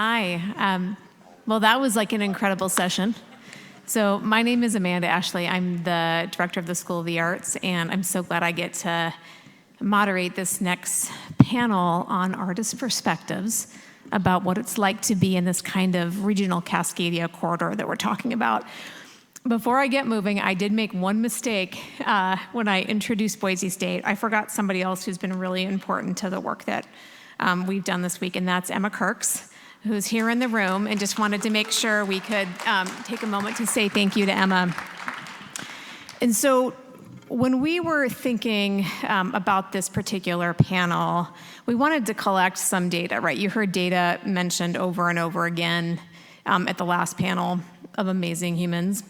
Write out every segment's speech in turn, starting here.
Hi. Well, that was like an incredible session. So my name is Amanda Ashley. I'm the director of the School of the Arts, and I'm so glad I get to moderate this next panel on artist perspectives about what it's like to be in this kind of regional Cascadia corridor that we're talking about. Before I get moving, I did make one mistake when I introduced Boise State. I forgot somebody else who's been really important to the work that we've done this week, and that's Emma Kirks, who's here in the room, and just wanted to make sure we could take a moment to say thank you to Emma. And so when we were thinking about this particular panel, we wanted to collect some data, right? You heard data mentioned over and over again at the last panel of amazing humans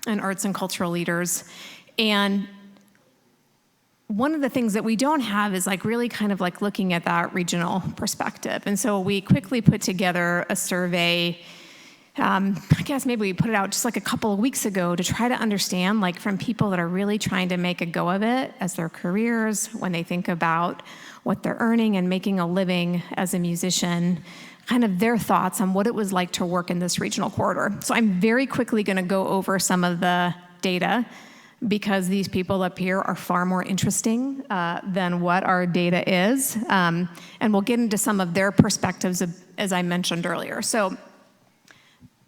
and arts and cultural leaders. And one of the things that we don't have is like really kind of like looking at that regional perspective. And so we quickly put together a survey. I guess maybe we put it out just like a couple of weeks ago to try to understand, like, from people that are really trying to make a go of it as their careers, when they think about what they're earning and making a living as a musician, kind of their thoughts on what it was like to work in this regional corridor. So I'm very quickly going to go over some of the data, because these people up here are far more interesting than what our data is. And we'll get into some of their perspectives, as I mentioned earlier. So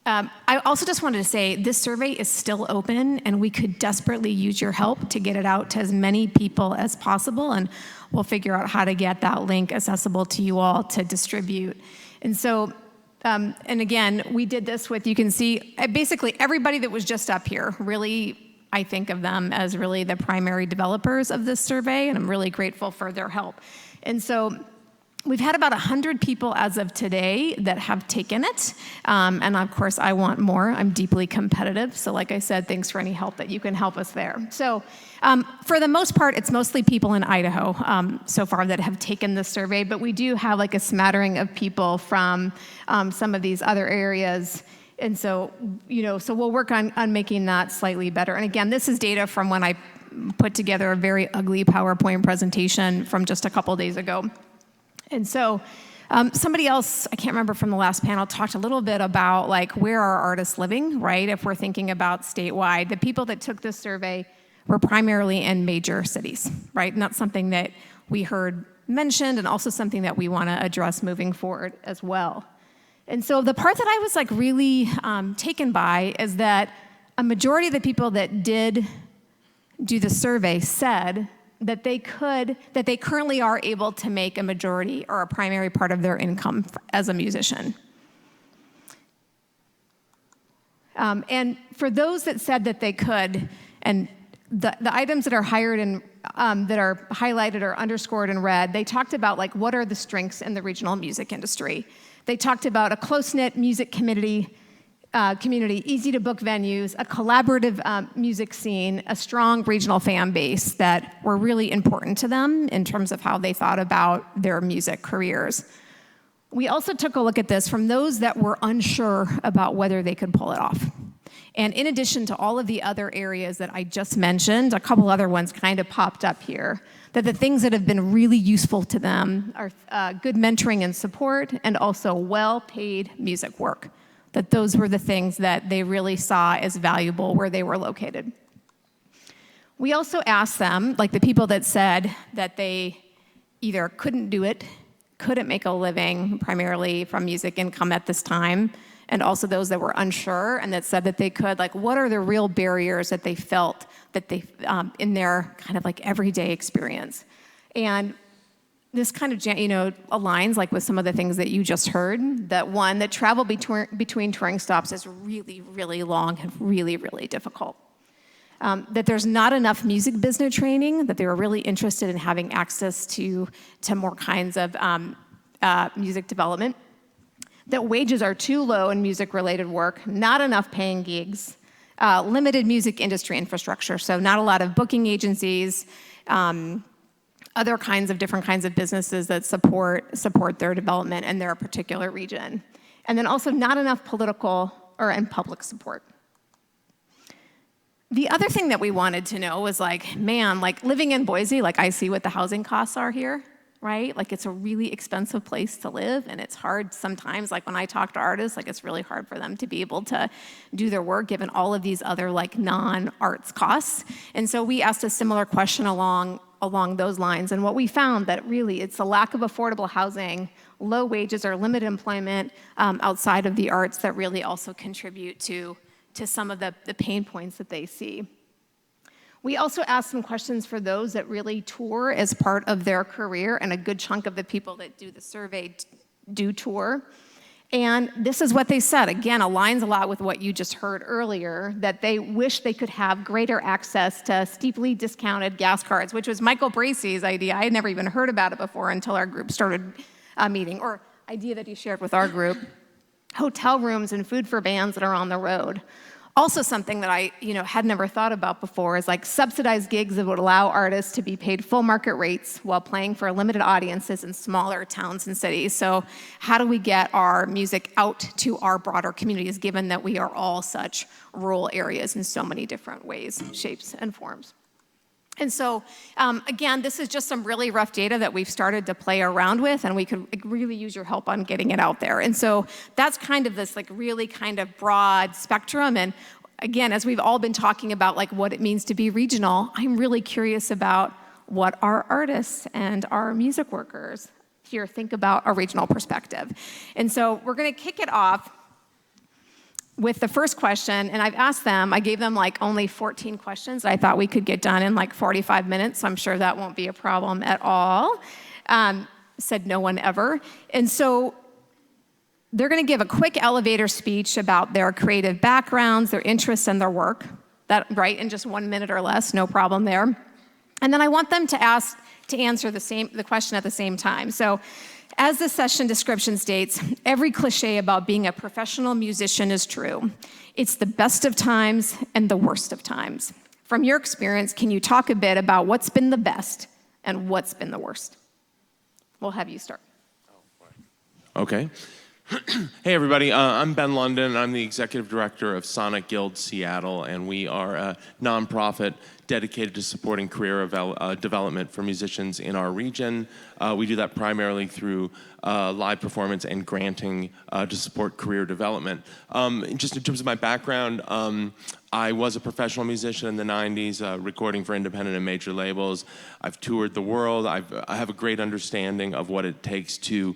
I also just wanted to say this survey is still open, and we could desperately use your help to get it out to as many people as possible, and we'll figure out how to get that link accessible to you all to distribute. And so, and again, we did this with, you can see, basically everybody that was just up here. Really, I think of them as really the primary developers of this survey, and I'm really grateful for their help. And so we've had about 100 people as of today that have taken it. And of course, I want more. I'm deeply competitive. So like I said, thanks for any help that you can help us there. So for the most part, it's mostly people in Idaho so far that have taken this survey, but we do have like a smattering of people from some of these other areas. And so, so we'll work on making that slightly better. And again, this is data from when I put together a very ugly PowerPoint presentation from just a couple days ago. And so somebody else, I can't remember from the last panel, talked a little bit about like where are artists living, right? If we're thinking about statewide, the people that took this survey were primarily in major cities, right? And that's something that we heard mentioned, and also something that we want to address moving forward as well. And so the part that I was like really taken by is that a majority of the people that did do the survey said that they currently are able to make a majority or a primary part of their income as a musician. And for those that said that they could, and the items that are that are highlighted or underscored in red, they talked about like what are the strengths in the regional music industry. They talked about a close-knit music community, easy to book venues, a collaborative music scene, a strong regional fan base that were really important to them in terms of how they thought about their music careers. We also took a look at this from those that were unsure about whether they could pull it off. And in addition to all of the other areas that I just mentioned, a couple other ones kind of popped up here, that the things that have been really useful to them are good mentoring and support, and also well-paid music work. That those were the things that they really saw as valuable where they were located. We also asked them, like the people that said that they either couldn't do it, couldn't make a living primarily from music income at this time, and also those that were unsure and that said that they could, like what are the real barriers that they felt that they, in their kind of like everyday experience. And this kind of, aligns like with some of the things that you just heard, that one, that travel between touring stops is really, really long and really, really difficult. That there's not enough music business training, that they were really interested in having access to more kinds of music development. That wages are too low in music-related work, not enough paying gigs, limited music industry infrastructure, so not a lot of booking agencies, other different kinds of businesses that support their development in their particular region. And then also not enough political and public support. The other thing that we wanted to know was like, man, like living in Boise, like I see what the housing costs are here. right? Like it's a really expensive place to live, and it's hard sometimes, like when I talk to artists, like it's really hard for them to be able to do their work given all of these other like non-arts costs. And so we asked a similar question along those lines, and what we found that really it's the lack of affordable housing, low wages or limited employment outside of the arts that really also contribute to some of the pain points that they see. We also asked some questions for those that really tour as part of their career, and a good chunk of the people that do the survey do tour. And this is what they said. Again, aligns a lot with what you just heard earlier, that they wish they could have greater access to steeply discounted gas cards, which was Michael Bracey's idea. I had never even heard about it before until our group started meeting, or idea that he shared with our group. Hotel rooms and food for bands that are on the road. Also something that I had never thought about before is like subsidized gigs that would allow artists to be paid full market rates while playing for limited audiences in smaller towns and cities. So how do we get our music out to our broader communities, given that we are all such rural areas in so many different ways, shapes, and forms? And so, again, this is just some really rough data that we've started to play around with, and we could really use your help on getting it out there. And so that's kind of this like really kind of broad spectrum. And again, as we've all been talking about like what it means to be regional, I'm really curious about what our artists and our music workers here think about a regional perspective. And so we're gonna kick it off with the first question, and I've asked them, I gave them like only 14 questions that I thought we could get done in like 45 minutes, so I'm sure that won't be a problem at all. Said no one ever. And so they're gonna give a quick elevator speech about their creative backgrounds, their interests, and their work. That, right, in just 1 minute or less, no problem there. And then I want them to answer the question at the same time. So, as the session description states, every cliche about being a professional musician is true. It's the best of times and the worst of times. From your experience, can you talk a bit about what's been the best and what's been the worst? We'll have you start. Okay. Hey, everybody. I'm Ben London, and I'm the executive director of Sonic Guild Seattle, and we are a nonprofit dedicated to supporting career development for musicians in our region. We do that primarily through live performance and granting to support career development. Just in terms of my background, I was a professional musician in the 90s, recording for independent and major labels. I've toured the world. I have a great understanding of what it takes to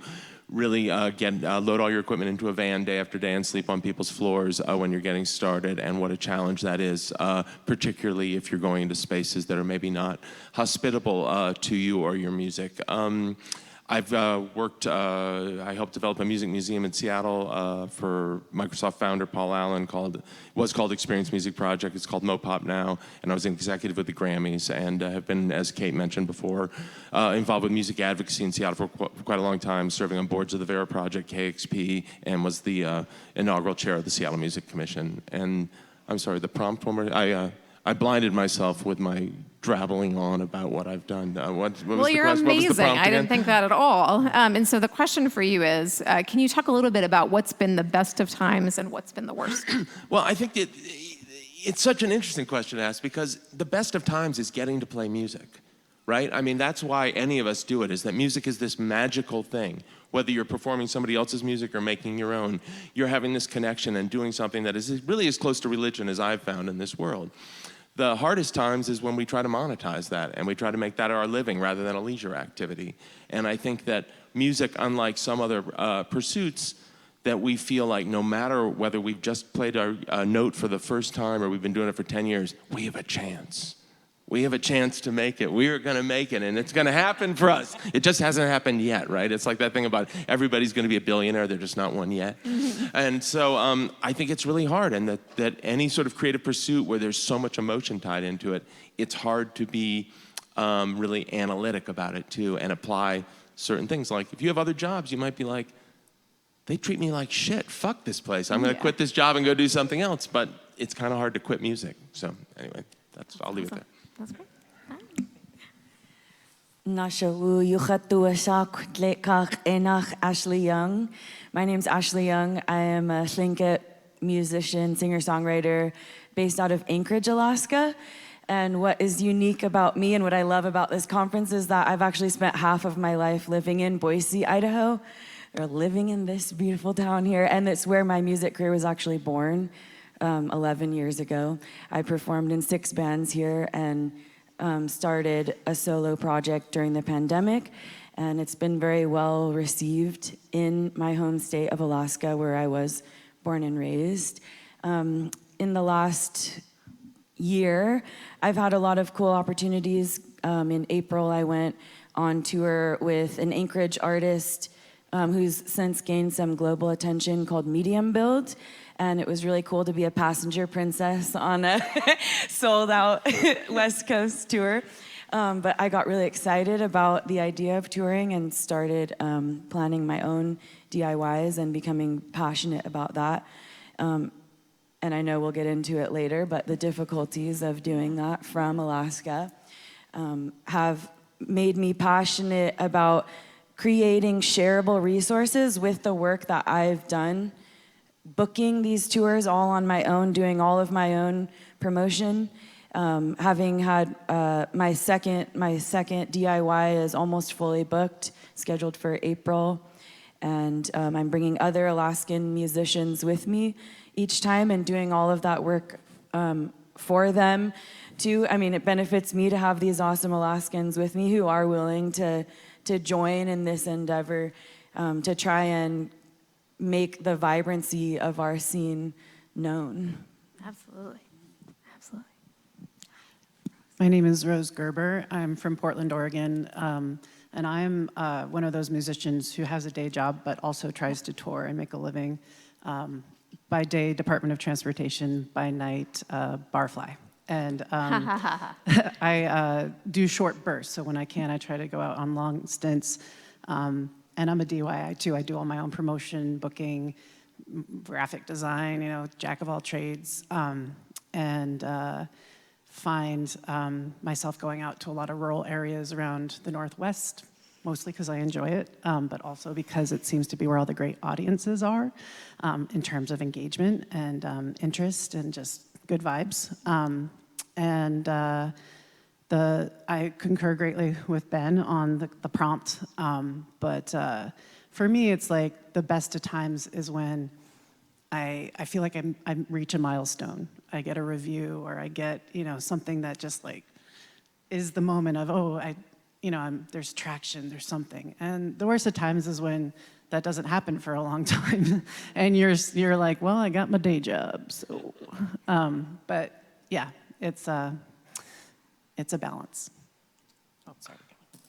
really load all your equipment into a van day after day and sleep on people's floors when you're getting started, and what a challenge that is, particularly if you're going into spaces that are maybe not hospitable to you or your music. I've I helped develop a music museum in Seattle for Microsoft founder Paul Allen was called Experience Music Project. It's called Mopop now, and I was an executive with the Grammys, and have been, as Kate mentioned before, involved with music advocacy in Seattle for quite a long time, serving on boards of the Vera Project, KXP, and was the inaugural chair of the Seattle Music Commission. And I'm sorry, the prompt one more, I blinded myself with my drabbling on about what I've done. What was well, you're the amazing. What was the prompt I didn't think that at all. And so the question for you is, can you talk a little bit about what's been the best of times and what's been the worst? Well, I think it's such an interesting question to ask, because the best of times is getting to play music, right? I mean, that's why any of us do it, is that music is this magical thing. Whether you're performing somebody else's music or making your own, you're having this connection and doing something that is really as close to religion as I've found in this world. The hardest times is when we try to monetize that and we try to make that our living rather than a leisure activity. And I think that music, unlike some other pursuits, that we feel like no matter whether we've just played a note for the first time or we've been doing it for 10 years, we have a chance. We have a chance to make it. We are going to make it, and it's going to happen for us. It just hasn't happened yet, right? It's like that thing about everybody's going to be a billionaire. They're just not one yet. And so I think it's really hard, and that any sort of creative pursuit where there's so much emotion tied into it, it's hard to be really analytic about it, too, and apply certain things. Like, if you have other jobs, you might be like, they treat me like shit. Fuck this place. I'm going to quit this job and go do something else. But it's kind of hard to quit music. So anyway, I'll leave it there. That's great. Ashley Young. My name's Ashley Young. I am a Tlingit musician, singer-songwriter based out of Anchorage, Alaska. And what is unique about me and what I love about this conference is that I've actually spent half of my life living in Boise, Idaho, or living in this beautiful town here, and it's where my music career was actually born 11 years ago. I performed in 6 bands here and started a solo project during the pandemic, and it's been very well received in my home state of Alaska, where I was born and raised. In the last year, I've had a lot of cool opportunities. In April, I went on tour with an Anchorage artist who's since gained some global attention called Medium Build. And it was really cool to be a passenger princess on a sold-out West Coast tour. But I got really excited about the idea of touring and started planning my own DIYs and becoming passionate about that. And I know we'll get into it later, but the difficulties of doing that from Alaska have made me passionate about creating shareable resources with the work that I've done, booking these tours all on my own, doing all of my own promotion. Having had my second DIY is almost fully booked, scheduled for April. And I'm bringing other Alaskan musicians with me each time and doing all of that work for them too. I mean, it benefits me to have these awesome Alaskans with me who are willing to join in this endeavor to try and make the vibrancy of our scene known. Absolutely. Absolutely. My name is Rose Gerber. I'm from Portland, Oregon, and I'm one of those musicians who has a day job but also tries to tour and make a living. By day, Department of Transportation; by night, barfly. And I do short bursts, so when I can, I try to go out on long stints. And I'm a DIY too. I do all my own promotion, booking, graphic design, jack of all trades, and find myself going out to a lot of rural areas around the Northwest, mostly because I enjoy it, but also because it seems to be where all the great audiences are in terms of engagement and interest and just good vibes. I concur greatly with Ben on the prompt, but for me, it's like the best of times is when I feel like I reach a milestone. I get a review or I get something that just like is the moment of there's traction, there's something. And the worst of times is when that doesn't happen for a long time, and you're like, well, I got my day job, so. But yeah, it's a balance. Oh, sorry.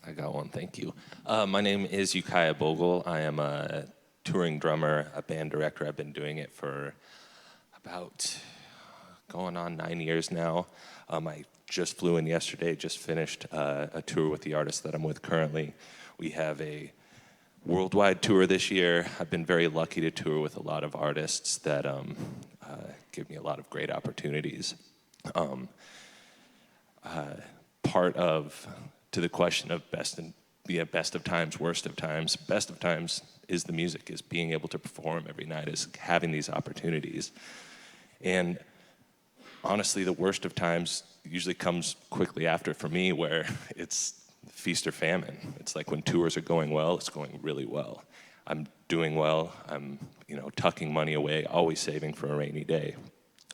I got one, thank you. My name is Ukiah Bogle. I am a touring drummer, a band director. I've been doing it for about going on 9 years now. I just flew in yesterday, just finished a tour with the artist that I'm with currently. We have a worldwide tour this year. I've been very lucky to tour with a lot of artists that give me a lot of great opportunities. Part of, to the question of best of times, worst of times, best of times is the music, is being able to perform every night, is having these opportunities. And honestly, the worst of times usually comes quickly after for me, where it's feast or famine. It's like when tours are going well, it's going really well. I'm doing well, I'm tucking money away, always saving for a rainy day.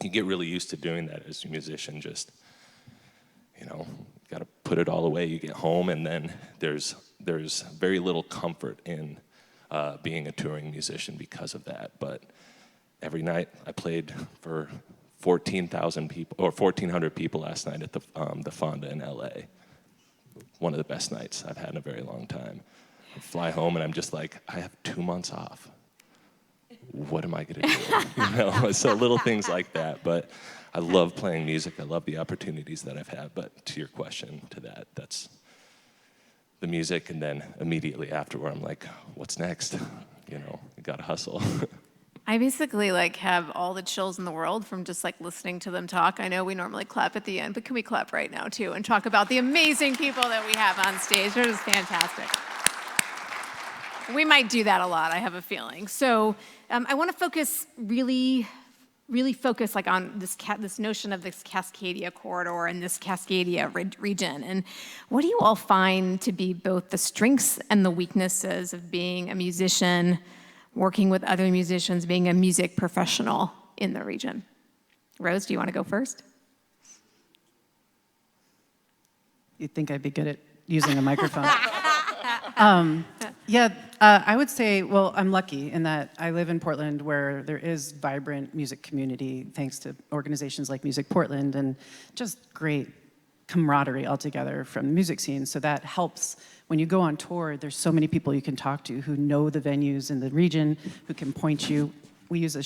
You get really used to doing that as a musician, just you got to put it all away. You get home, and then there's very little comfort in being a touring musician because of that. But every night I played for 14,000 people, or 1,400 people last night at the Fonda in LA. One of the best nights I've had in a very long time. I fly home and I'm just like, I have 2 months off. What am I gonna do? So little things like that. But I love playing music. I love the opportunities that I've had. But to your question, that's the music, and then immediately afterward, I'm like, what's next? You gotta hustle. I basically have all the chills in the world from just listening to them talk. I know we normally clap at the end, but can we clap right now too and talk about the amazing people that we have on stage? They're just fantastic. We might do that a lot, I have a feeling. So I want to focus really really focus like on this notion of this Cascadia corridor and this Cascadia region. And what do you all find to be both the strengths and the weaknesses of being a musician, working with other musicians, being a music professional in the region? Rose, do you want to go first? You'd think I'd be good at using a microphone. I would say, well, I'm lucky in that I live in Portland where there is vibrant music community thanks to organizations like Music Portland and just great camaraderie altogether from the music scene. So that helps when you go on tour. There's so many people you can talk to who know the venues in the region, who can point you. We use I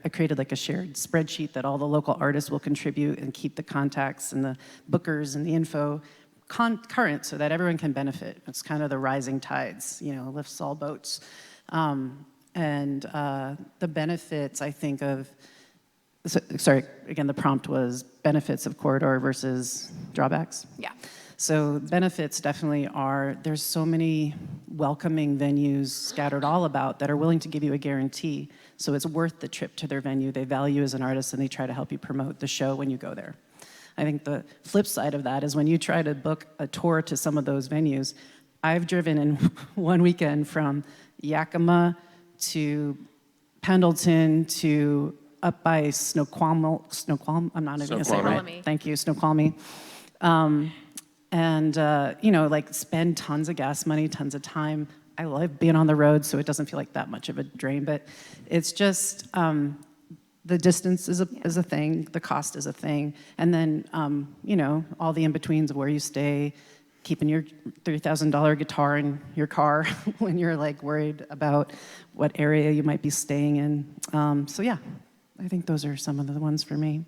created like a shared spreadsheet that all the local artists will contribute and keep the contacts and the bookers and the info current so that everyone can benefit. It's kind of the rising tides, lifts all boats. The benefits, I think the prompt was benefits of corridor versus drawbacks. Yeah. So benefits definitely there's so many welcoming venues scattered all about that are willing to give you a guarantee. So it's worth the trip to their venue. They value you as an artist and they try to help you promote the show when you go there. I think the flip side of that is when you try to book a tour to some of those venues. I've driven in one weekend from Yakima to Pendleton to up by Snoqualmie, I'm not even going to say it right. Thank you, Snoqualmie. Spend tons of gas money, tons of time. I love being on the road, so it doesn't feel like that much of a drain, but it's just, the distance is a thing, the cost is a thing, and then, all the in-betweens of where you stay, keeping your $3,000 guitar in your car when you're worried about what area you might be staying in. I think those are some of the ones for me.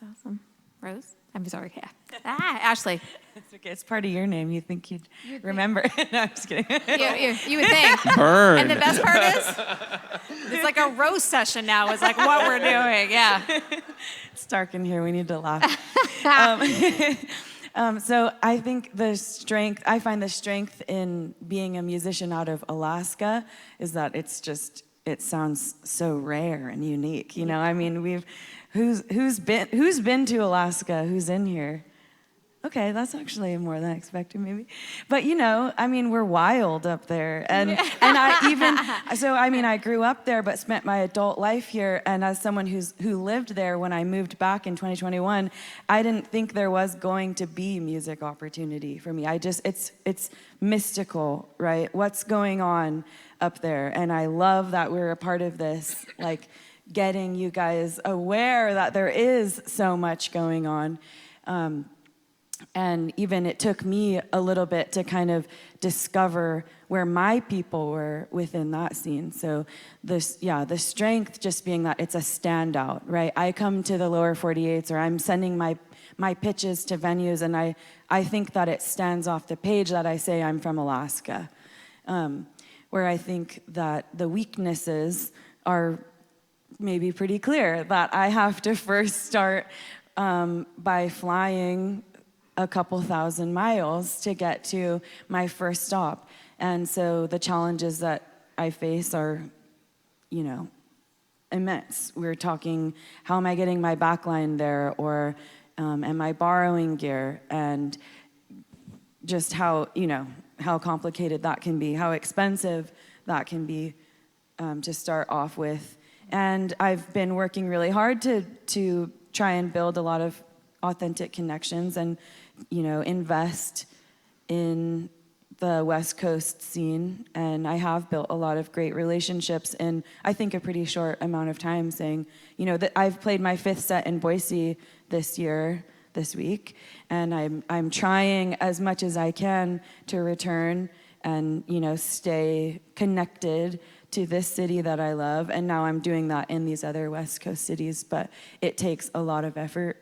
That's awesome. Rose? I'm sorry. Ashley. It's okay. It's part of your name. You think you'd remember. No, I'm just kidding. You would think. Burn. And the best part is, it's like a roast session now. It's like what we're doing. Yeah. It's dark in here. We need to laugh. So I think I find the strength in being a musician out of Alaska is that it sounds so rare and unique. I mean, who's been to Alaska? Who's in here? Okay, that's actually more than I expected, maybe. But we're wild up there, and I grew up there, but spent my adult life here. And as someone who lived there when I moved back in 2021, I didn't think there was going to be music opportunity for me. It's mystical, right? What's going on up there? And I love that we're a part of this, getting you guys aware that there is so much going on. And even it took me a little bit to kind of discover where my people were within that scene. So the strength just being that it's a standout, right? I come to the lower 48s, or I'm sending my pitches to venues, and I think that it stands off the page that I say I'm from Alaska. Where I think that the weaknesses are maybe pretty clear, that I have to first start by flying a couple thousand miles to get to my first stop. And so the challenges that I face are, immense. We're talking, how am I getting my backline there? Or am I borrowing gear? And just how complicated that can be, how expensive that can be to start off with. And I've been working really hard to try and build a lot of authentic connections and invest in the West Coast scene. And I have built a lot of great relationships in, I think, a pretty short amount of time, saying, that I've played my 5th set in Boise this week, and I'm trying as much as I can to return and, stay connected to this city that I love. And now I'm doing that in these other West Coast cities, but it takes a lot of effort.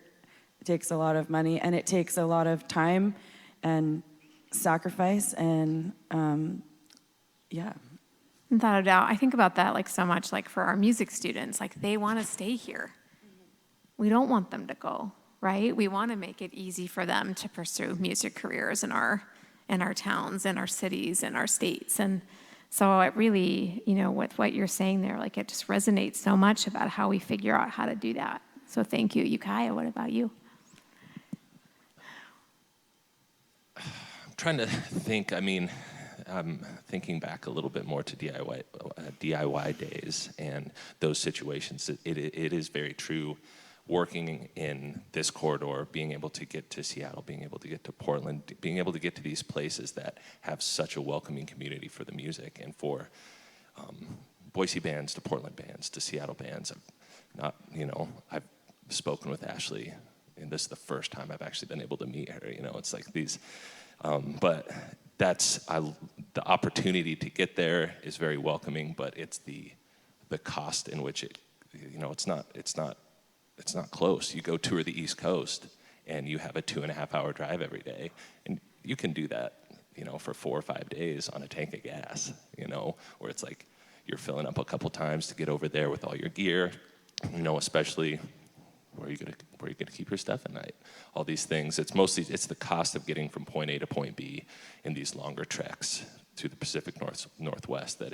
It takes a lot of money, and it takes a lot of time and sacrifice, and Without a doubt. I think about that so much, for our music students, they want to stay here. We don't want them to go, right? We want to make it easy for them to pursue music careers in our towns, in our cities, in our states. And So it really, with what you're saying there, like it just resonates so much about how we figure out how to do that. So thank you. Ukiah, what about you? I'm trying to think. I mean, I'm thinking back a little bit more to DIY days and those situations. It is very true. Working in this corridor, being able to get to Seattle, being able to get to Portland, being able to get to these places that have such a welcoming community for the music, and for Boise bands to Portland bands to Seattle bands. I've spoken with Ashley, and this is the first time I've actually been able to meet her. It's like these, but the opportunity to get there is very welcoming, but it's the cost in which it's not close. You go tour the East Coast, and you have a 2.5-hour drive every day, and you can do that, for 4 or 5 days on a tank of gas, where it's like you're filling up a couple times to get over there with all your gear, especially where you're gonna keep your stuff at night. All these things. It's the cost of getting from point A to point B in these longer treks through the Pacific Northwest that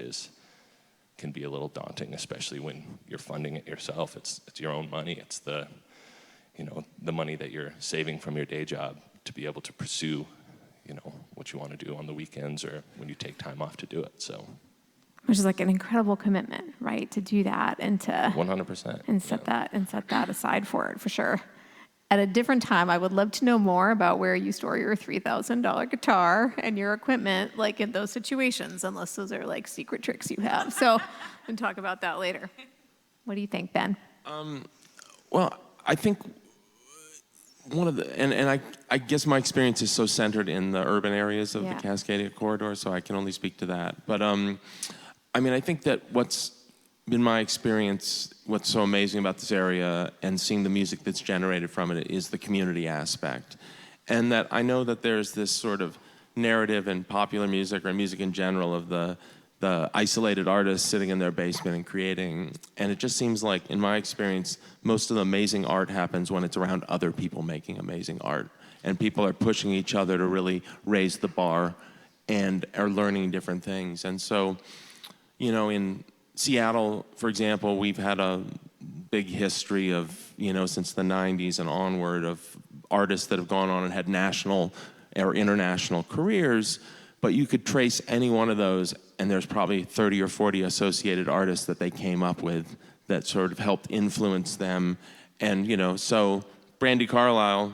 can be a little daunting, especially when you're funding it yourself. It's your own money. It's the money that you're saving from your day job to be able to pursue, what you want to do on the weekends or when you take time off to do it. So, which is like an incredible commitment, right? To do that and to 100% and set that aside for sure. At a different time, I would love to know more about where you store your $3,000 guitar and your equipment, like in those situations, unless those are like secret tricks you have. So, and talk about that later. What do you think, Ben? Well, I think one of the, and I guess my experience is so centered in the urban areas of the Cascadia corridor, so I can only speak to that. But I think that what's been my experience, what's so amazing about this area and seeing the music that's generated from it is the community aspect. And that I know that there's this sort of narrative in popular music or music in general of the isolated artist sitting in their basement and creating. And it just seems like, in my experience, most of the amazing art happens when it's around other people making amazing art. And people are pushing each other to really raise the bar and are learning different things. And so, in Seattle, for example, we've had a big history of, since the 90s and onward, of artists that have gone on and had national or international careers, but you could trace any one of those, and there's probably 30 or 40 associated artists that they came up with that sort of helped influence them. And, so Brandi Carlile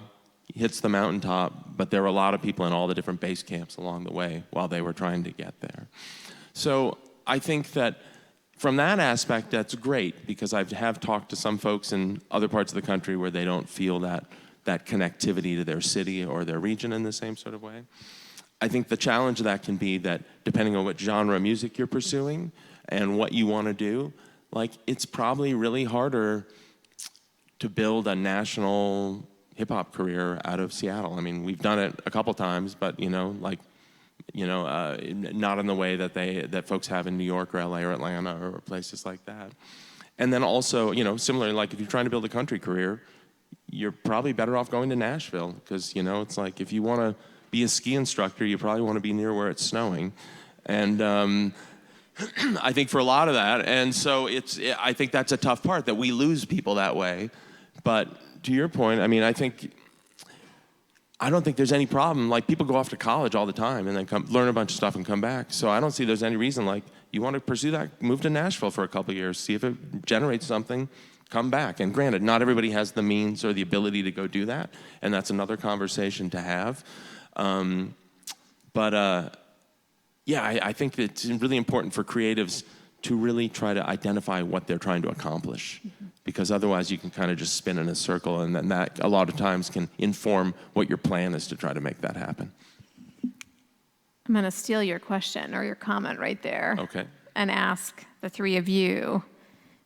hits the mountaintop, but there were a lot of people in all the different base camps along the way while they were trying to get there. So I think that from that aspect, that's great, because I have talked to some folks in other parts of the country where they don't feel that connectivity to their city or their region in the same sort of way. I think the challenge of that can be that depending on what genre of music you're pursuing and what you want to do, like it's probably really harder to build a national hip-hop career out of Seattle. I mean, we've done it a couple times, but not in the way that folks have in New York or LA or Atlanta or places like that. And then also, similarly, like if you're trying to build a country career, you're probably better off going to Nashville, because, it's like if you want to be a ski instructor, you probably want to be near where it's snowing. And I think for a lot of that, and so I think that's a tough part, that we lose people that way. But to your point, I don't think there's any problem. Like, people go off to college all the time and then learn a bunch of stuff and come back. So I don't see there's any reason, like, you want to pursue that, move to Nashville for a couple of years, see if it generates something, come back. And granted, not everybody has the means or the ability to go do that, and that's another conversation to have. I think it's really important for creatives to really try to identify what they're trying to accomplish, because otherwise you can kind of just spin in a circle, and then that a lot of times can inform what your plan is to try to make that happen. I'm going to steal your question or your comment right there. Okay. And ask the three of you,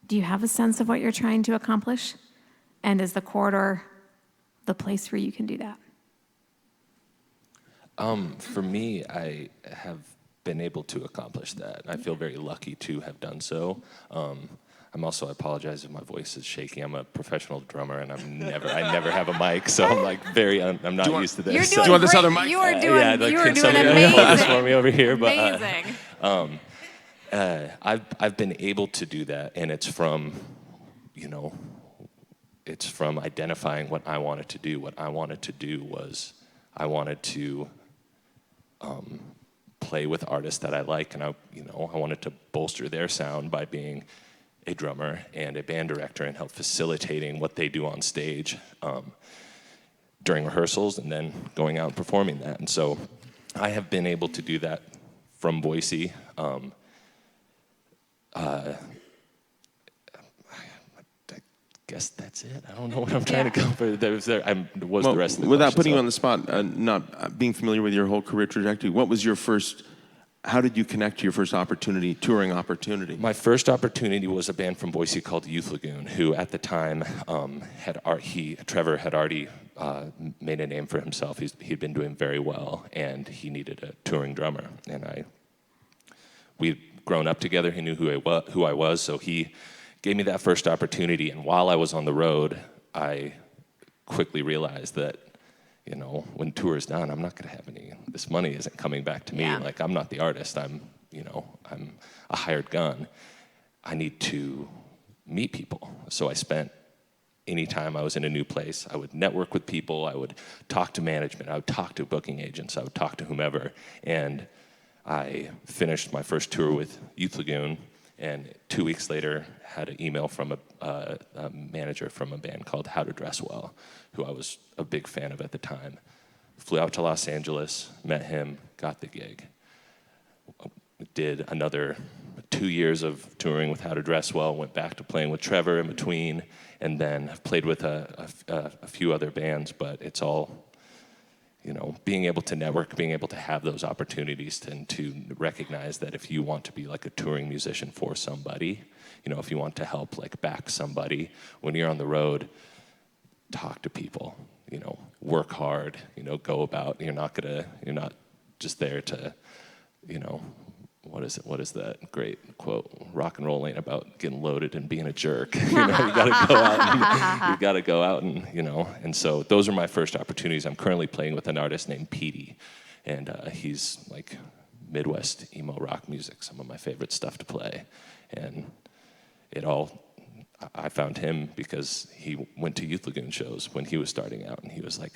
do you have a sense of what you're trying to accomplish? And is the corridor the place where you can do that? For me, I have been able to accomplish that. I feel very lucky to have done so. I apologize if my voice is shaky. I'm a professional drummer, and I never have a mic, so I'm like I'm not used to this. You're doing do you want this great. other mic? You are doing, can you are doing somebody amazing. hold this for me over here? But, Amazing. I've been able to do that, and it's from, it's from identifying what I wanted to do. What I wanted to do was I wanted to play with artists that I like, and I wanted to bolster their sound by being a drummer and a band director and help facilitating what they do on stage during rehearsals and then going out and performing that. And so I have been able to do that from Boise. I guess that's it. I don't know what I'm trying to go for. What was the rest of the without question, putting you so. on the spot, not being familiar with your whole career trajectory, what was your first, how did you connect to your first opportunity, touring opportunity? My first opportunity was a band from Boise called Youth Lagoon, who at the time Trevor had already made a name for himself. He'd been doing very well, and he needed a touring drummer. And we'd grown up together. He knew who I was, so he gave me that first opportunity. And while I was on the road, I quickly realized that, when tour is done, I'm not going to have any. This money isn't coming back to me. Yeah. Like, I'm not the artist. I'm a hired gun. I need to meet people. So I spent any time I was in a new place, I would network with people. I would talk to management. I would talk to booking agents. I would talk to whomever. And I finished my first tour with Youth Lagoon, and 2 weeks later had an email from a manager from a band called How to Dress Well, who I was a big fan of at the time. Flew out to Los Angeles, met him, got the gig. Did another 2 years of touring with How to Dress Well, went back to playing with Trevor in between, and then I've played with a few other bands, but it's all, being able to network, being able to have those opportunities and to recognize that if you want to be like a touring musician for somebody, if you want to help like back somebody, when you're on the road, talk to people, work hard, go about, you're not just there to, what is that great quote? Rock and roll ain't about getting loaded and being a jerk. You gotta go out and, and so those are my first opportunities. I'm currently playing with an artist named Petey, and he's like Midwest emo rock music, some of my favorite stuff to play. And I found him because he went to Youth Lagoon shows when he was starting out, and he was like,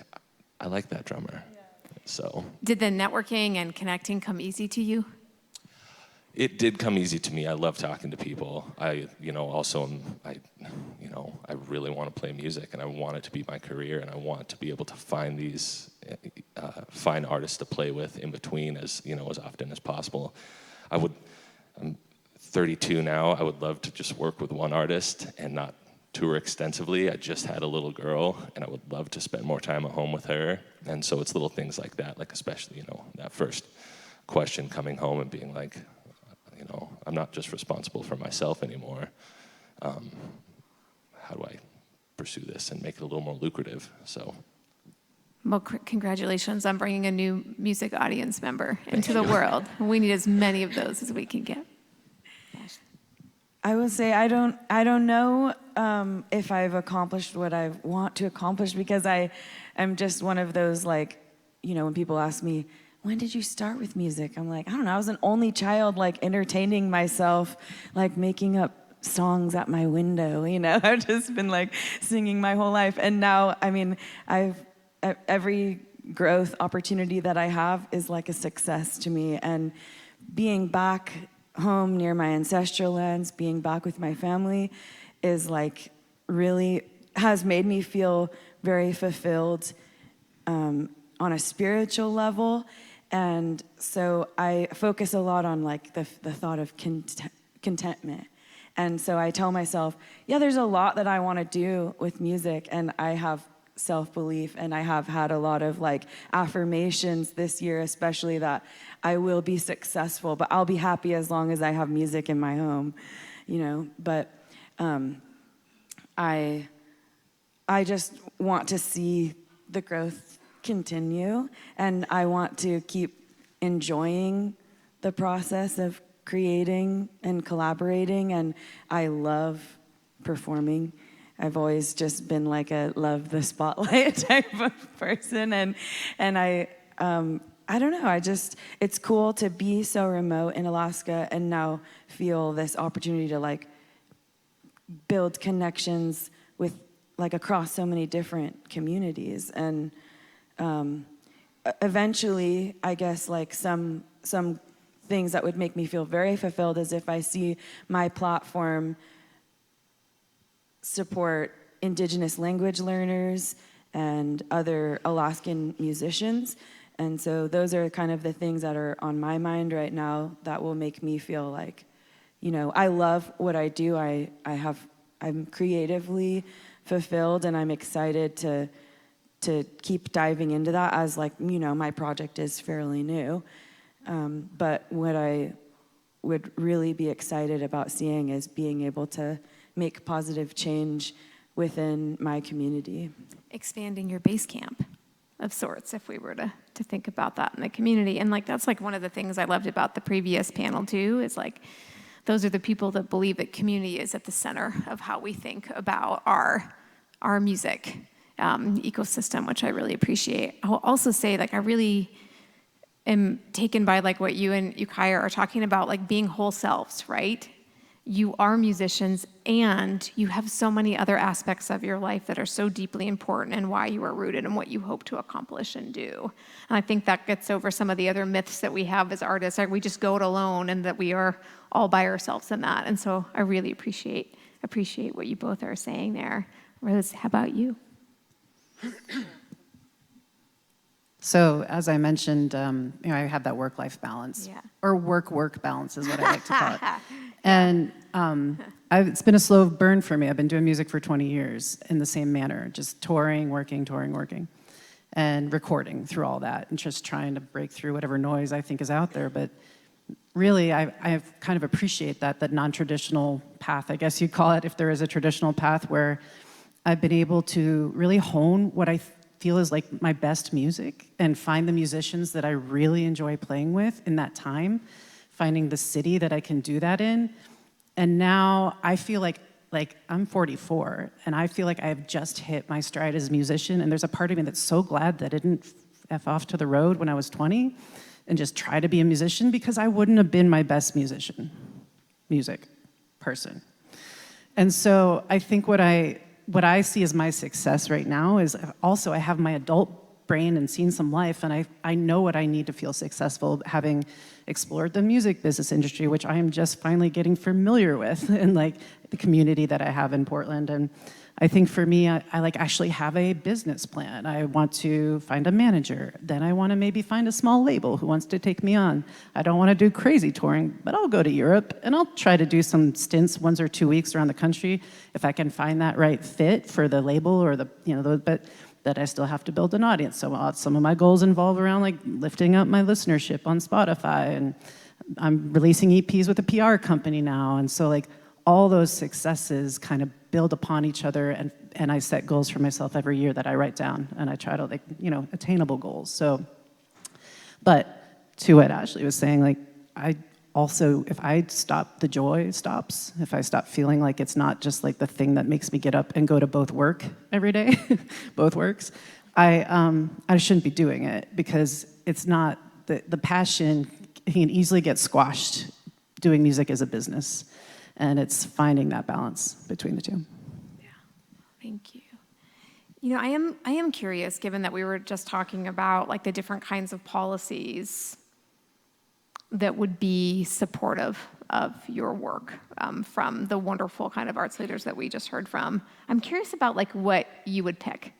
I like that drummer. Yeah. So. Did the networking and connecting come easy to you? It did come easy to me. I love talking to people. I really want to play music, and I want it to be my career, and I want to be able to find find artists to play with in between as often as possible. I'm 32 now. I would love to just work with one artist and not tour extensively. I just had a little girl, and I would love to spend more time at home with her. And so it's little things like that, like especially, that first question coming home and being like, I'm not just responsible for myself anymore. How do I pursue this and make it a little more lucrative? So. Well, congratulations on bringing a new music audience member into the world. We need as many of those as we can get. I will say I don't know if I've accomplished what I want to accomplish, because I am just one of those, like, when people ask me, when did you start with music? I'm like, I don't know. I was an only child, like entertaining myself, like making up songs at my window. I've just been like singing my whole life. And now, every growth opportunity that I have is like a success to me. And being back home near my ancestral lands, being back with my family is like really has made me feel very fulfilled on a spiritual level. And so I focus a lot on like the thought of contentment. And so I tell myself, yeah, there's a lot that I want to do with music, and I have self-belief, and I have had a lot of like affirmations this year, especially that I will be successful, but I'll be happy as long as I have music in my home, But I just want to see the growth continue, and I want to keep enjoying the process of creating and collaborating, and I love performing. I've always just been like a love the spotlight type of person, and I I don't know. It's cool to be so remote in Alaska and now feel this opportunity to like build connections with like across so many different communities. And eventually, I guess like some things that would make me feel very fulfilled is if I see my platform support Indigenous language learners and other Alaskan musicians. And so those are kind of the things that are on my mind right now that will make me feel like, you know, I love what I do. I'm creatively fulfilled, and I'm excited to keep diving into that as, like, you know, my project is fairly new. But what I would really be excited about seeing is being able to make positive change within my community. Expanding your base camp of sorts, if we were to think about that in the community. And like that's like one of the things I loved about the previous panel too, is like those are the people that believe that community is at the center of how we think about our music ecosystem, which I really appreciate. I'll also say, like, I really am taken by like what you and Ukiah are talking about, like being whole selves, right? You are musicians, and you have so many other aspects of your life that are so deeply important and why you are rooted and what you hope to accomplish and do. And I think that gets over some of the other myths that we have as artists, like we just go it alone and that we are all by ourselves in that. And so I really appreciate what you both are saying there. Rose, how about you? So as I mentioned, you know, I have that work-life balance, or work-work balance is what I like to call it. And it's been a slow burn for me. I've been doing music for 20 years in the same manner, just touring, working, and recording through all that, and just trying to break through whatever noise I think is out there. But really, I kind of appreciate that non-traditional path, I guess you'd call it, if there is a traditional path, where I've been able to really hone what I feel is like my best music and find the musicians that I really enjoy playing with in that time, finding the city that I can do that in. And now I feel like I'm 44, and I feel like I've just hit my stride as a musician, and there's a part of me that's so glad that I didn't F off to the road when I was 20 and just try to be a musician, because I wouldn't have been my best music person. And so I think what I see as my success right now is also I have my adult brain and seen some life, and I know what I need to feel successful, having explored the music business industry, which I am just finally getting familiar with, and like the community that I have in Portland. And I think for me, I like actually have a business plan. I want to find a manager. Then I want to maybe find a small label who wants to take me on. I don't want to do crazy touring, but I'll go to Europe and I'll try to do some stints, 1 or 2 weeks around the country, if I can find that right fit for the label or but that I still have to build an audience. So some of my goals involve around like lifting up my listenership on Spotify, and I'm releasing EPs with a PR company now. And so like all those successes kind of build upon each other, and I set goals for myself every year that I write down, and I try to attainable goals. So, but to what Ashley was saying, like I also, if I stop, the joy stops. If I stop feeling like it's not just like the thing that makes me get up and go to both work every day, both works, I shouldn't be doing it, because it's not, the passion can easily get squashed doing music as a business. And it's finding that balance between the two. Yeah, thank you. You know, I am curious, given that we were just talking about like the different kinds of policies that would be supportive of your work from the wonderful kind of arts leaders that we just heard from. I'm curious about like what you would pick.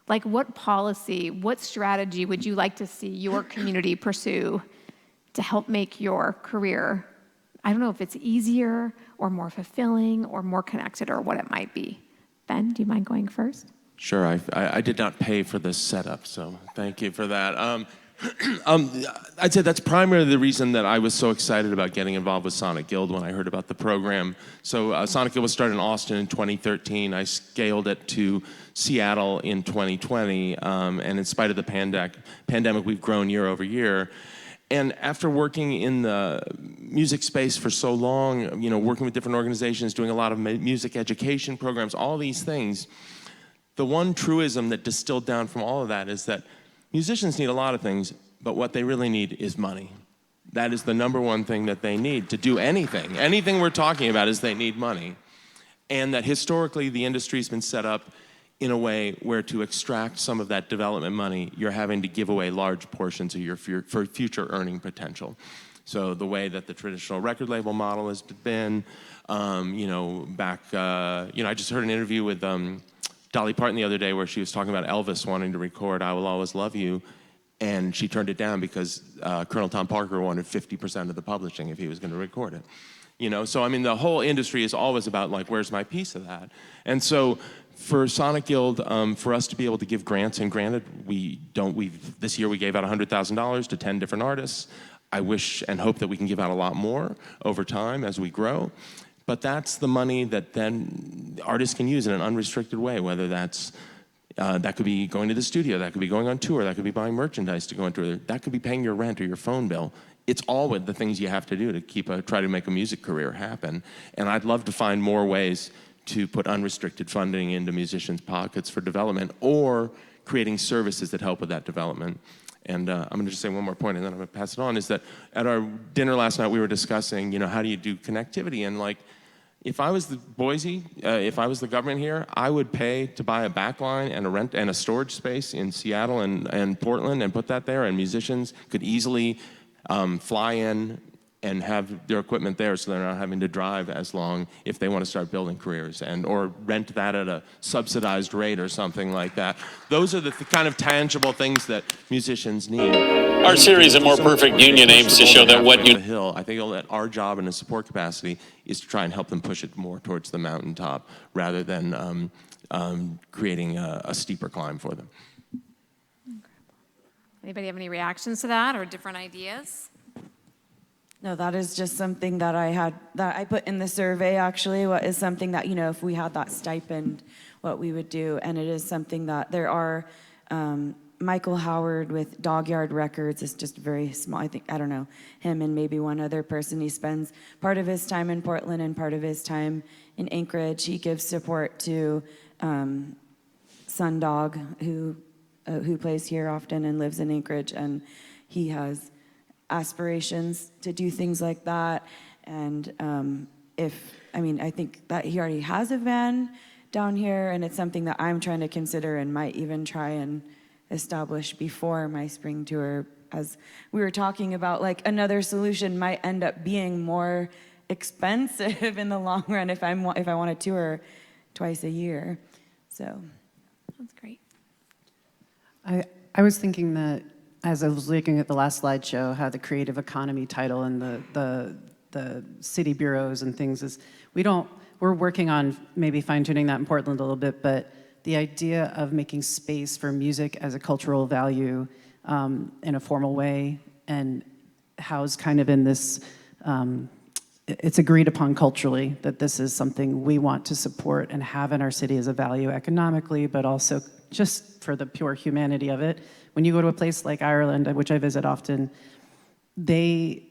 Like what policy, what strategy would you like to see your community pursue to help make your career, I don't know if it's easier or more fulfilling or more connected or what it might be. Ben, do you mind going first? Sure, I did not pay for this setup, so thank you for that. I'd say that's primarily the reason that I was so excited about getting involved with Sonic Guild when I heard about the program. So Sonic Guild was started in Austin in 2013. I scaled it to Seattle in 2020, and in spite of the pandemic, we've grown year over year. And after working in the music space for so long, working with different organizations, doing a lot of music education programs, all these things, the one truism that distilled down from all of that is that musicians need a lot of things, but what they really need is money. That is the number one thing that they need to do anything. Anything we're talking about is they need money. And that historically the industry's been set up in a way where to extract some of that development money, you're having to give away large portions of your future earning potential. So the way that the traditional record label model has been, I just heard an interview with Dolly Parton the other day where she was talking about Elvis wanting to record "I Will Always Love You," and she turned it down because Colonel Tom Parker wanted 50% of the publishing if he was going to record it. So I mean, the whole industry is always about like, where's my piece of that? And so for Sonic Guild, for us to be able to give grants, and granted, this year we gave out $100,000 to 10 different artists. I wish and hope that we can give out a lot more over time as we grow. But that's the money that then artists can use in an unrestricted way, whether that could be going to the studio, that could be going on tour, that could be buying merchandise to go on tour, that could be paying your rent or your phone bill. It's all with the things you have to do to try to make a music career happen. And I'd love to find more ways to put unrestricted funding into musicians' pockets for development, or creating services that help with that development. And I'm going to just say one more point, and then I'm going to pass it on, is that at our dinner last night, we were discussing, how do you do connectivity? And like, if I was Boise, if I was the government here, I would pay to buy a backline and a storage space in Seattle and Portland and put that there, and musicians could easily fly in and have their equipment there, so they're not having to drive as long if they want to start building careers, or rent that at a subsidized rate or something like that. Those are the kind of tangible things that musicians need. Our series, A More Perfect Union, aims to show that what you... I think that our job in a support capacity is to try and help them push it more towards the mountaintop, rather than creating a steeper climb for them. Anybody have any reactions to that or different ideas? No, that is just something that I put in the survey, actually. What is something that, if we had that stipend, what we would do. And it is something that there are, Michael Howard with Dog Yard Records is just very small. I don't know, him and maybe one other person. He spends part of his time in Portland and part of his time in Anchorage. He gives support to Sundog, who plays here often and lives in Anchorage. And he has aspirations to do things like that. And I think that he already has a van down here, and it's something that I'm trying to consider and might even try and establish before my spring tour. As we were talking about, like, another solution might end up being more expensive in the long run if I want to tour twice a year. So That's great. I was thinking that, as I was looking at the last slideshow, how the creative economy title and the city bureaus and things is, we're working on maybe fine-tuning that in Portland a little bit, but the idea of making space for music as a cultural value in a formal way, and housed kind of in this, it's agreed upon culturally that this is something we want to support and have in our city as a value economically, but also just for the pure humanity of it. When you go to a place like Ireland, which I visit often, they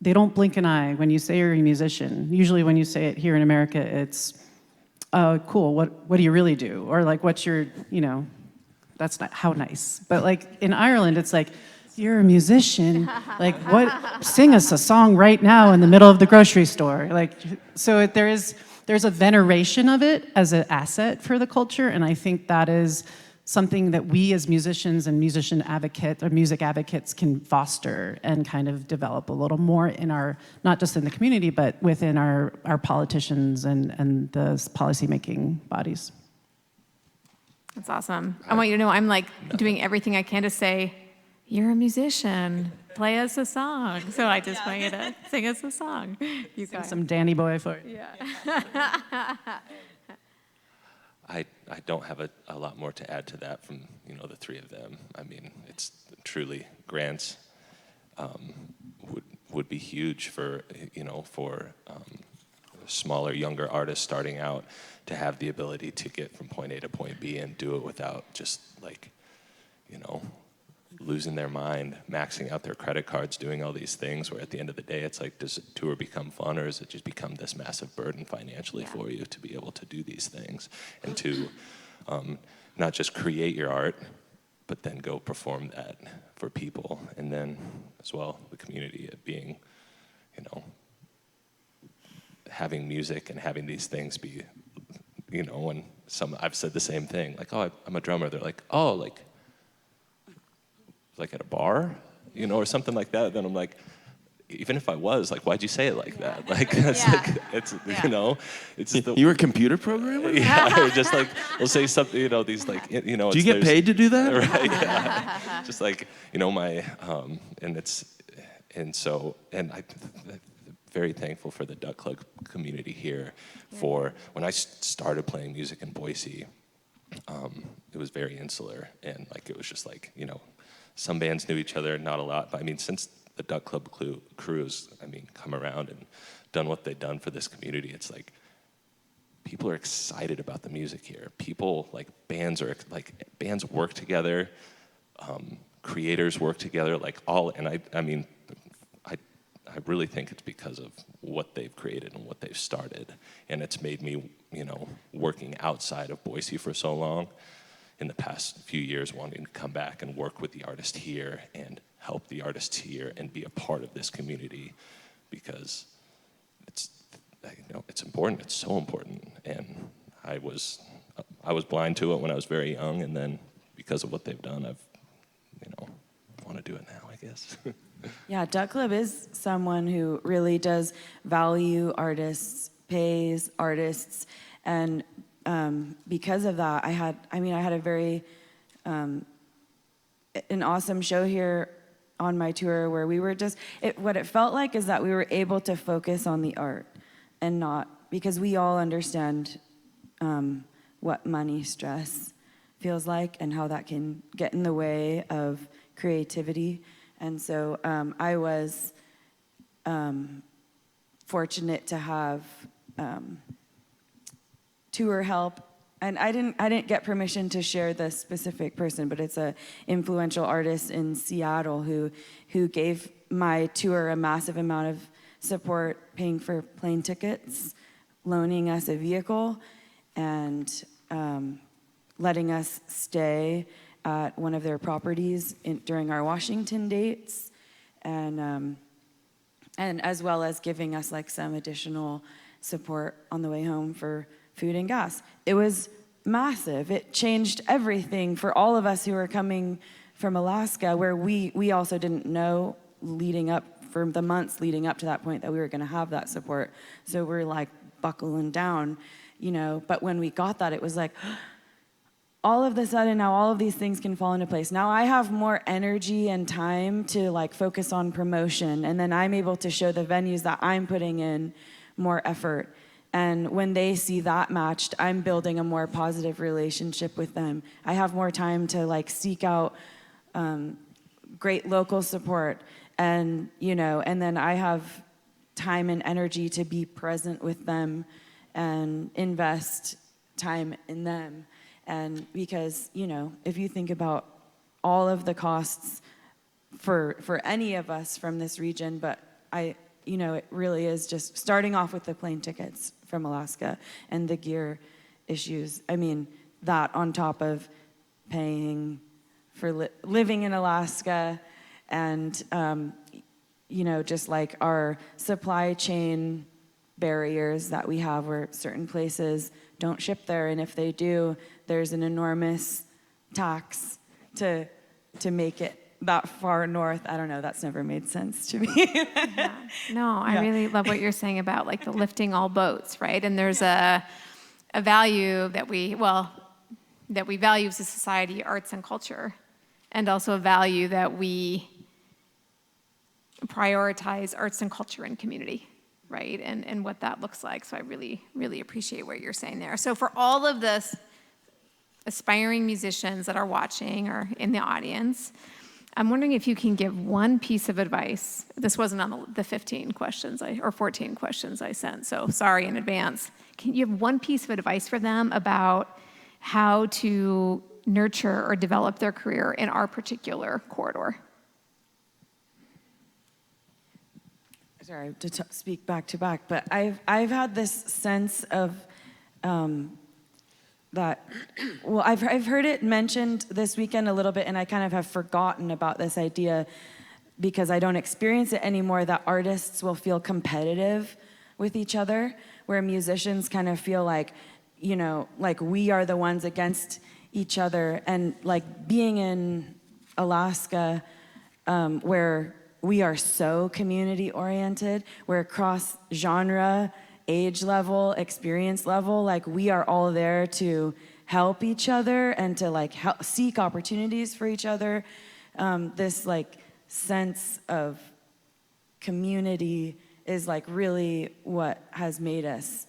don't blink an eye when you say you're a musician. Usually when you say it here in America, it's, oh, cool, what do you really do? Or like, what's your, that's not, how nice. But like in Ireland, it's like, you're a musician, like what, sing us a song right now in the middle of the grocery store. Like, so there's a veneration of it as an asset for the culture, and I think that is something that we as musicians and musician advocates or music advocates can foster and kind of develop a little more in our, not just in the community, but within our politicians and the policymaking bodies. That's awesome. I want you to know I'm like doing everything I can to say, you're a musician, play us a song. So I just want you to sing us a song. You Sing some Danny Boy for you. Yeah. I don't have a lot more to add to that from the three of them. I mean, it's truly grants would be huge for smaller, younger artists starting out to have the ability to get from point A to point B and do it without just losing their mind, maxing out their credit cards, doing all these things, where at the end of the day, it's like, does a tour become fun, or does it just become this massive burden financially for you to be able to do these things and to not just create your art, but then go perform that for people, and then as well the community of being, you know, having music and having these things be, you know, when I've said the same thing, like, oh, I'm a drummer. They're like, oh, like at a bar, you know, or something like that. Then I'm like, even if I was, like, why'd you say it like that? Like, it's like, it's, you know, it's the, You were a computer programmer? yeah, or just like, we'll say something, you know, these like, you know. Do you get paid to do that? Right, yeah. Just like, you know, and I'm very thankful for the Duck Club community here. For when I started playing music in Boise, it was very insular, and like, it was just like, you know, some bands knew each other, not a lot, but I mean, since the Duck Club crews, I mean, come around and done what they've done for this community, it's like, people are excited about the music here. People, like, bands work together, creators work together, like and I mean, I really think it's because of what they've created and what they've started. And it's made me, you know, working outside of Boise for so long, in the past few years, wanting to come back and work with the artist here and help the artists here and be a part of this community, because it's, you know, it's important. It's so important. And I was blind to it when I was very young, and then because of what they've done, I've, you know, want to do it now, I guess. Yeah, Duck Club is someone who really does value artists, pays artists, and because of that, I had a very an awesome show here on my tour where we were just, what it felt like is that we were able to focus on the art and not, because we all understand what money stress feels like and how that can get in the way of creativity. And so I was fortunate to have tour help, and I didn't get permission to share this specific person, but it's a influential artist in Seattle who gave my tour a massive amount of support, paying for plane tickets, loaning us a vehicle, and letting us stay at one of their properties during our Washington dates, and as well as giving us like some additional support on the way home for food and gas. It was massive. It changed everything for all of us who were coming from Alaska, where we also didn't know leading up, for the months leading up to that point, that we were going to have that support. So we're like buckling down, you know. But when we got that, it was like, all of a sudden now all of these things can fall into place. Now I have more energy and time to like focus on promotion, and then I'm able to show the venues that I'm putting in more effort. And when they see that matched, I'm building a more positive relationship with them. I have more time to like seek out great local support, and you know, and then I have time and energy to be present with them and invest time in them. And because, you know, if you think about all of the costs for any of us from this region, but you know, it really is just starting off with the plane tickets from Alaska and the gear issues. I mean, that on top of paying for living in Alaska, and, you know, just like our supply chain barriers that we have, where certain places don't ship there, and if they do, there's an enormous tax to make it that far north. I don't know, that's never made sense to me. Yeah. No, I really love what you're saying about like the lifting all boats, right? And there's a value that we value as a society, arts and culture, and also a value that we prioritize arts and culture and community, right? And what that looks like. So I really, really appreciate what you're saying there. So for all of this aspiring musicians that are watching or in the audience, I'm wondering if you can give one piece of advice. This wasn't on the 15 questions or 14 questions I sent, so sorry in advance. Can you have one piece of advice for them about how to nurture or develop their career in our particular corridor? Sorry to speak back to back, but I've had this sense of that, well, I've heard it mentioned this weekend a little bit, and I kind of have forgotten about this idea because I don't experience it anymore, that artists will feel competitive with each other, where musicians kind of feel like, you know, like we are the ones against each other. And like being in Alaska, where we are so community oriented, we're across genre, age level, experience level, like we are all there to help each other and to like seek opportunities for each other. This like sense of community is like really what has made us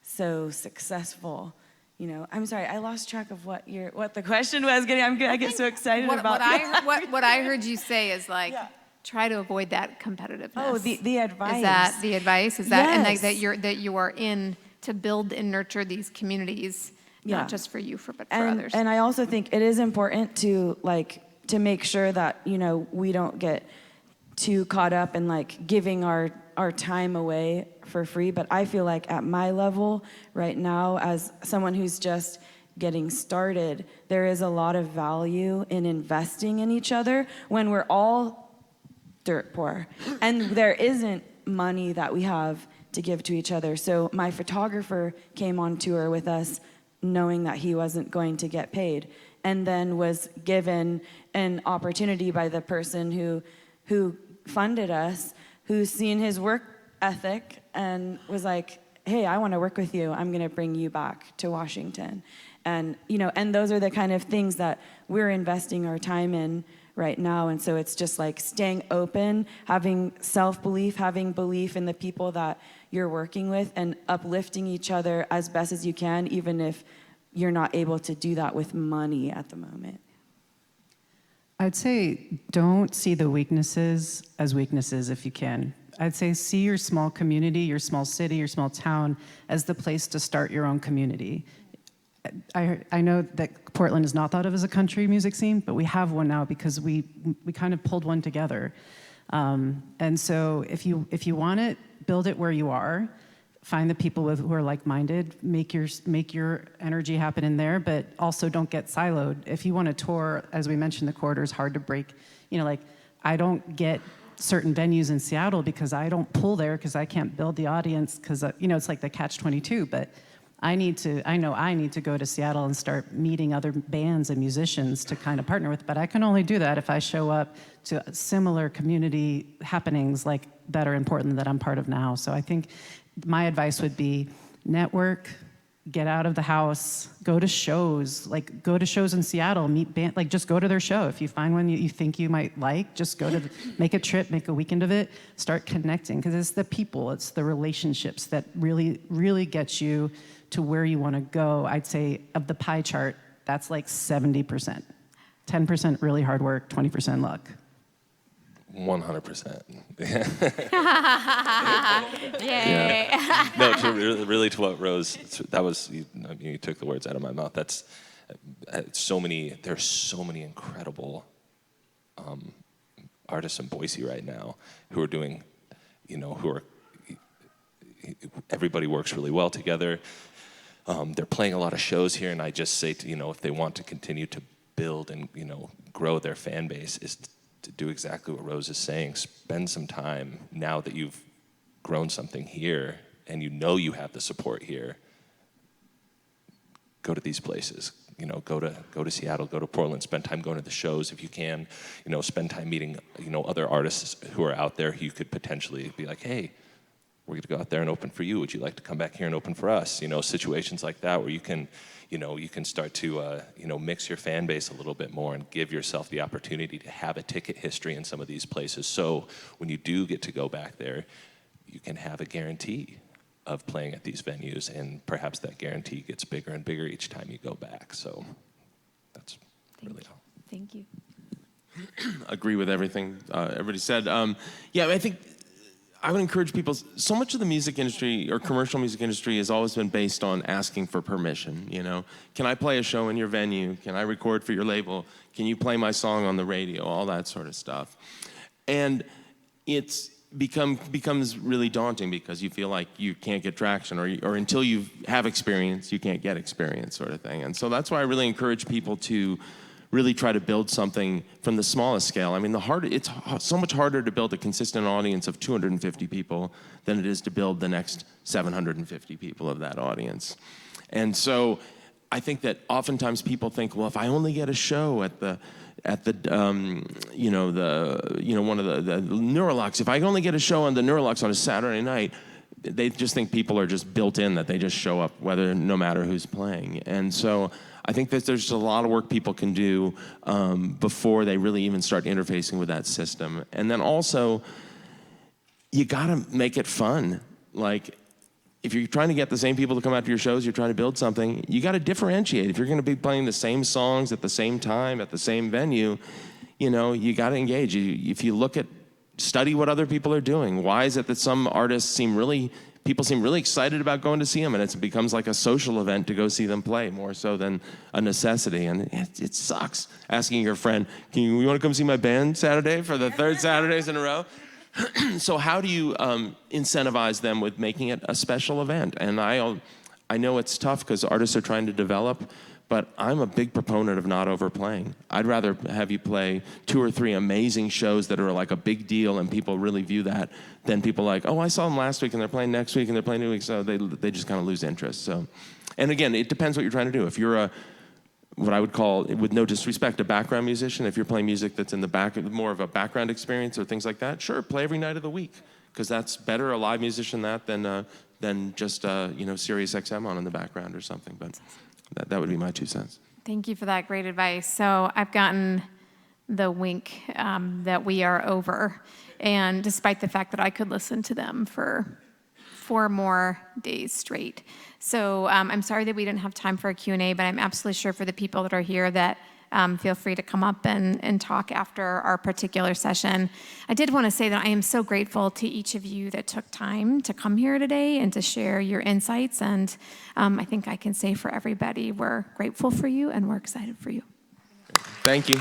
so successful. You know, I'm sorry, I lost track of what the question was. I get so excited about what I heard you say is like, try to avoid that competitiveness. Oh, the advice. Is that the advice? Is that and like Yes. that you are in to build and nurture these communities, not just for you, but for others. And I also think it is important to make sure that, you know, we don't get too caught up in like giving our time away for free. But I feel like at my level right now, as someone who's just getting started, there is a lot of value in investing in each other when we're all dirt poor and there isn't money that we have to give to each other. So my photographer came on tour with us knowing that he wasn't going to get paid, and then was given an opportunity by the person who funded us, who's seen his work ethic and was like, hey, I want to work with you. I'm going to bring you back to Washington. And, you know, and those are the kind of things that we're investing our time in right now. And so it's just like staying open, having self-belief, having belief in the people that you're working with, and uplifting each other as best as you can, even if you're not able to do that with money at the moment. I'd say don't see the weaknesses as weaknesses if you can. I'd say see your small community, your small city, your small town as the place to start your own community. I know that Portland is not thought of as a country music scene, but we have one now because we kind of pulled one together. And so if you want it, build it where you are. Find the people who are like-minded. Make your energy happen in there, but also don't get siloed. If you want to tour, as we mentioned, the corridor is hard to break. You know, like I don't get certain venues in Seattle because I don't pull there because I can't build the audience because you know it's like the catch-22. But I know I need to go to Seattle and start meeting other bands and musicians to kind of partner with. But I can only do that if I show up to similar community happenings like that are important that I'm part of now. So I think my advice would be network, get out of the house, go to shows, like go to shows in Seattle, meet band, like just go to their show. If you find one you think you might like, just go to, make a trip, make a weekend of it, start connecting, because it's the people, it's the relationships that really, really get you to where you want to go. I'd say of the pie chart, that's like 70%. 10% really hard work, 20% luck. 100%. Yay. No, really to what Rose, that was, you took the words out of my mouth. That's there's so many incredible artists in Boise right now who are doing, everybody works really well together. They're playing a lot of shows here, and I just say to, if they want to continue to build and, grow their fan base, is to do exactly what Rose is saying. Spend some time now that you've grown something here and you have the support here. Go to these places. Go to Seattle, go to Portland, spend time going to the shows if you can. Spend time meeting, other artists who are out there who you could potentially be like, hey, we're going to go out there and open for you. Would you like to come back here and open for us? Situations like that where you can start to, mix your fan base a little bit more and give yourself the opportunity to have a ticket history in some of these places. So when you do get to go back there, you can have a guarantee of playing at these venues, and perhaps that guarantee gets bigger and bigger each time you go back. So that's really all. Thank you. Agree with everything everybody said. I think I would encourage people, so much of the music industry or commercial music industry has always been based on asking for permission, Can I play a show in your venue? Can I record for your label? Can you play my song on the radio? All that sort of stuff. And it's becomes really daunting because you feel like you can't get traction, or until you have experience, you can't get experience, sort of thing. And so that's why I really encourage people to really try to build something from the smallest scale. I mean, it's so much harder to build a consistent audience of 250 people than it is to build the next 750 people of that audience. And so I think that oftentimes people think, well, if I only get a show at one of the Neurolux, if I only get a show on the Neurolux on a Saturday night, they just think people are just built in, that they just show up no matter who's playing. And so I think that there's a lot of work people can do before they really even start interfacing with that system. And then also, you gotta make it fun. Like, if you're trying to get the same people to come out to your shows, you're trying to build something, you gotta differentiate. If you're gonna be playing the same songs at the same time, at the same venue, you gotta engage. If you study what other people are doing. Why is it that some artists people seem really excited about going to see them, and it becomes like a social event to go see them play more so than a necessity? And it sucks asking your friend, you want to come see my band Saturday for the third Saturdays in a row? So how do you incentivize them with making it a special event? And I know it's tough because artists are trying to develop, but I'm a big proponent of not overplaying. I'd rather have you play 2 or 3 amazing shows that are like a big deal and people really view that than people like, oh, I saw them last week and they're playing next week and they're playing 2 weeks, so they just kind of lose interest. So, and again, it depends what you're trying to do. If you're what I would call, with no disrespect, a background musician, if you're playing music that's in the back, more of a background experience or things like that, sure, play every night of the week, because that's better a live musician than just Sirius XM on in the background or something. But that would be my 2 cents. Thank you for that great advice. So I've gotten the wink that we are over, and despite the fact that I could listen to them for 4 more days straight. So I'm sorry that we didn't have time for a Q&A, but I'm absolutely sure for the people that are here that feel free to come up and talk after our particular session. I did want to say that I am so grateful to each of you that took time to come here today and to share your insights. And I think I can say for everybody, we're grateful for you and we're excited for you. Thank you.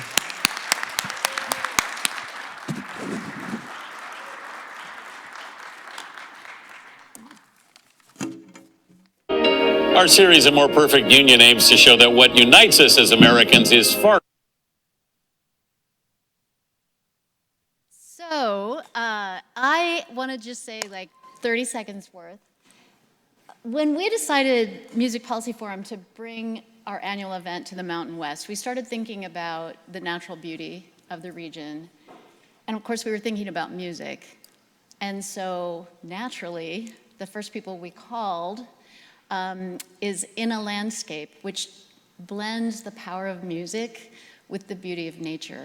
Our series of More Perfect Union aims to show that what unites us as Americans is far. So I want to just say like 30 seconds worth. When we decided Music Policy Forum to bring our annual event to the Mountain West, we started thinking about the natural beauty of the region. And of course, we were thinking about music. And so naturally, the first people we called is In a Landscape, which blends the power of music with the beauty of nature.